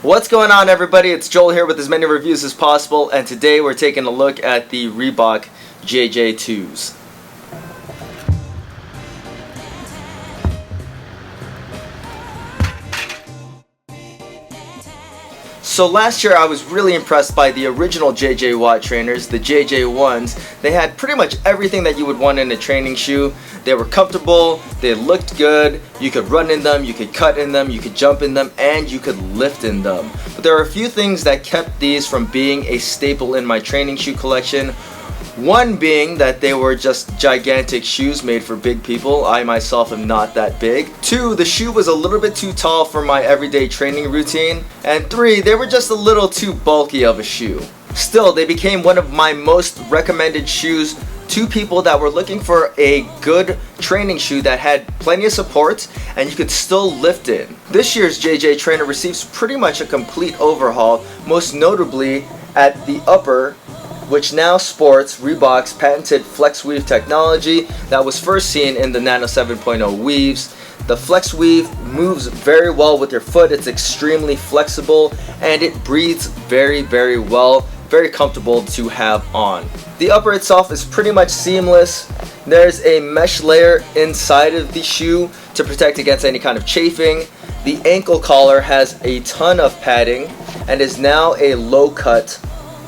What's going on, everybody? It's Joel here with as many reviews as possible, and today we're taking a look at the Reebok JJ2s. So last year I was really impressed by the original JJ Watt trainers, the JJ1s. They had pretty much everything that you would want in a training shoe. They were comfortable, they looked good, you could run in them, you could cut in them, you could jump in them, and you could lift in them. But there are a few things that kept these from being a staple in my training shoe collection. One being that they were just gigantic shoes made for big people. I myself am not that big. Two, the shoe was a little bit too tall for my everyday training routine. And three, they were just a little too bulky of a shoe. Still, they became one of my most recommended shoes to people that were looking for a good training shoe that had plenty of support and you could still lift in. This year's JJ trainer receives pretty much a complete overhaul, most notably at the upper, which now sports Reebok's patented flex weave technology that was first seen in the Nano 7.0 weaves. The flex weave moves very well with your foot, it's extremely flexible, and it breathes very, very well, very comfortable to have on. The upper itself is pretty much seamless. There's a mesh layer inside of the shoe to protect against any kind of chafing. The ankle collar has a ton of padding and is now a low cut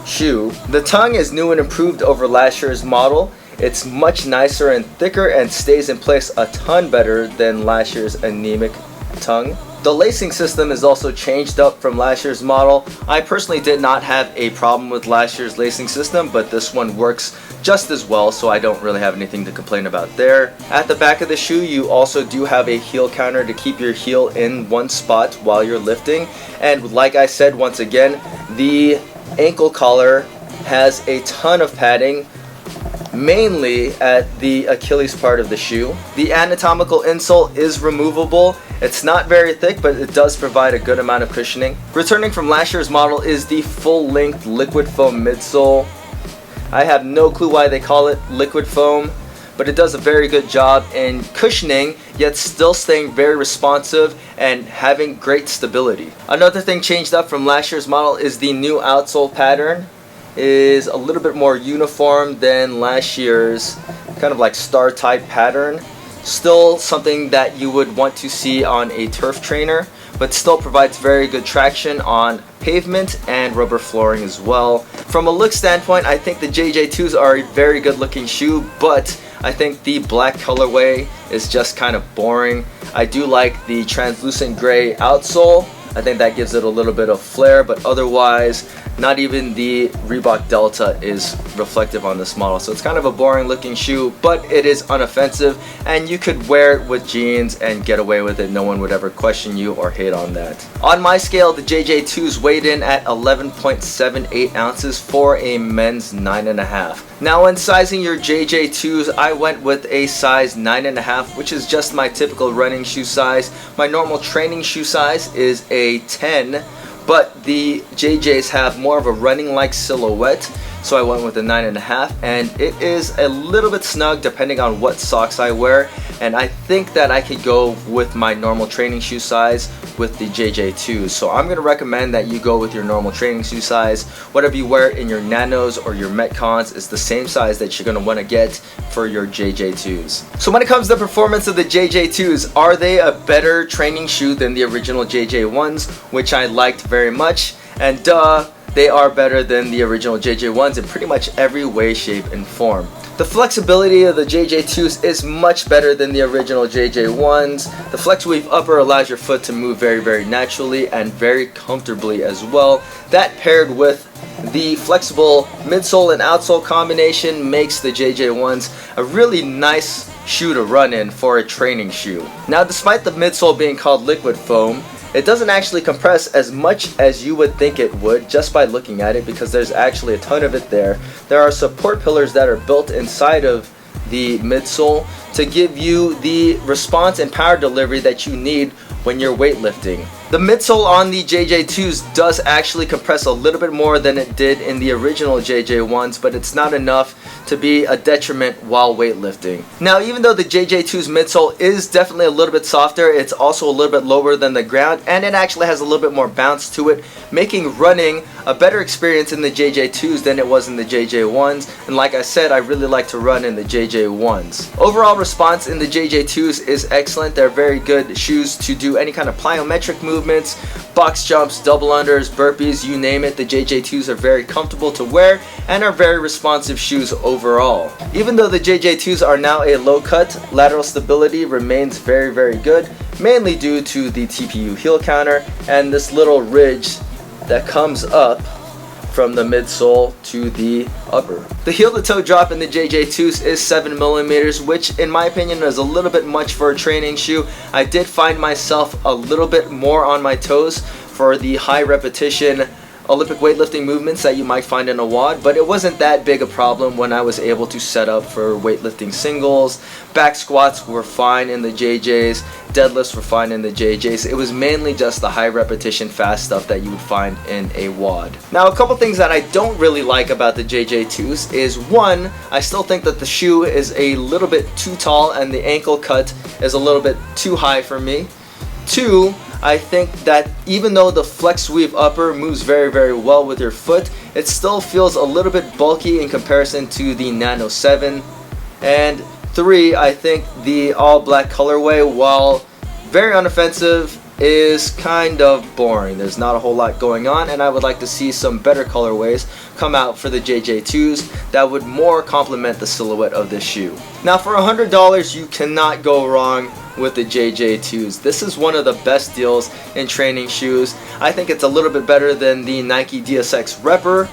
shoe. The tongue is new and improved over last year's model. It's much nicer and thicker and stays in place a ton better than last year's anemic tongue. The lacing system is also changed up from last year's model. I personally did not have a problem with last year's lacing system, but this one works just as well, so I don't really have anything to complain about there. At the back of the shoe, you also do have a heel counter to keep your heel in one spot while you're lifting. And like I said, once again, the ankle collar has a ton of padding, mainly at the Achilles part of the shoe. The anatomical insole is removable. It's not very thick, but it does provide a good amount of cushioning. Returning from last year's model is the full-length liquid foam midsole. I have no clue why they call it liquid foam, but it does a very good job in cushioning, yet still staying very responsive and having great stability. Another thing changed up from last year's model is the new outsole pattern is a little bit more uniform than last year's kind of like star type pattern. Still something that you would want to see on a turf trainer, but still provides very good traction on pavement and rubber flooring as well. From a look standpoint, I think the JJ2s are a very good looking shoe, but I think the black colorway is just kind of boring. I do like the translucent gray outsole. I think that gives it a little bit of flair, but otherwise, not even the Reebok Delta is reflective on this model. So it's kind of a boring looking shoe, but it is unoffensive and you could wear it with jeans and get away with it. No one would ever question you or hate on that. On my scale, the JJ2s weighed in at 11.78 ounces for a men's 9.5. Now when sizing your JJ2s, I went with a size 9.5, which is just my typical running shoe size. My normal training shoe size is a 10, but the JJs have more of a running-like silhouette, so I went with a 9.5, and it is a little bit snug depending on what socks I wear, and I think that I could go with my normal training shoe size with the JJ2s. So I'm going to recommend that you go with your normal training shoe size. Whatever you wear in your nanos or your metcons is the same size that you're going to want to get for your JJ2s. So when it comes to the performance of the JJ2s, are they a better training shoe than the original JJ1s, which I liked very much? And they are better than the original JJ1s in pretty much every way, shape, and form. The flexibility of the JJ2s is much better than the original JJ1s. The flex weave upper allows your foot to move very, very naturally and very comfortably as well. That paired with the flexible midsole and outsole combination makes the JJ1s a really nice shoe to run in for a training shoe. Now, despite the midsole being called liquid foam, it doesn't actually compress as much as you would think it would just by looking at it, because there's actually a ton of it there. There are support pillars that are built inside of the midsole to give you the response and power delivery that you need when you're weightlifting. The midsole on the JJ2s does actually compress a little bit more than it did in the original JJ1s, but it's not enough to be a detriment while weightlifting. Now, even though the JJ2's midsole is definitely a little bit softer, it's also a little bit lower than the ground, and it actually has a little bit more bounce to it, making running a better experience in the JJ2s than it was in the JJ1s. And like I said, I really like to run in the JJ1s. Overall response in the JJ2s is excellent. They're very good shoes to do any kind of plyometric movements, box jumps, double unders, burpees, you name it. The JJ2s are very comfortable to wear and are very responsive shoes overall. Even though the JJ2s are now a low cut, lateral stability remains very, very good, mainly due to the TPU heel counter and this little ridge that comes up from the midsole to the upper. The heel to toe drop in the JJ2s is 7 millimeters, which in my opinion is a little bit much for a training shoe. I did find myself a little bit more on my toes for the high repetition Olympic weightlifting movements that you might find in a WOD, but it wasn't that big a problem when I was able to set up for weightlifting singles. Back squats were fine in the JJs, deadlifts were fine in the JJs. It was mainly just the high repetition fast stuff that you would find in a WOD. Now, a couple things that I don't really like about the JJ2s is, one, I still think that the shoe is a little bit too tall and the ankle cut is a little bit too high for me. Two, I think that even though the flex weave upper moves very, very well with your foot, it still feels a little bit bulky in comparison to the Nano 7. And three, I think the all black colorway, while very unoffensive, is kind of boring. There's not a whole lot going on, and I would like to see some better colorways come out for the JJ2s that would more complement the silhouette of this shoe. Now, for $100, you cannot go wrong with the JJ2s. This is one of the best deals in training shoes. I think it's a little bit better than the Nike DSX Repper,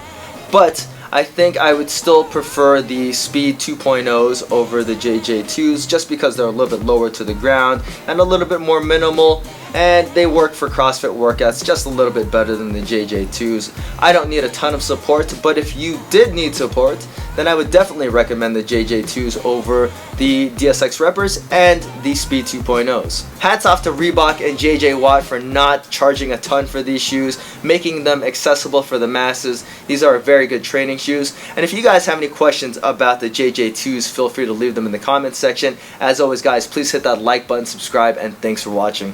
but I think I would still prefer the Speed 2.0s over the JJ2s just because they're a little bit lower to the ground and a little bit more minimal, and they work for CrossFit workouts just a little bit better than the JJ2s. I don't need a ton of support, but if you did need support, then I would definitely recommend the JJ2s over the DSX Reppers and the Speed 2.0s. Hats off to Reebok and JJ Watt for not charging a ton for these shoes, making them accessible for the masses. These are very good training shoes. And if you guys have any questions about the JJ2s, feel free to leave them in the comments section. As always, guys, please hit that like button, subscribe, and thanks for watching.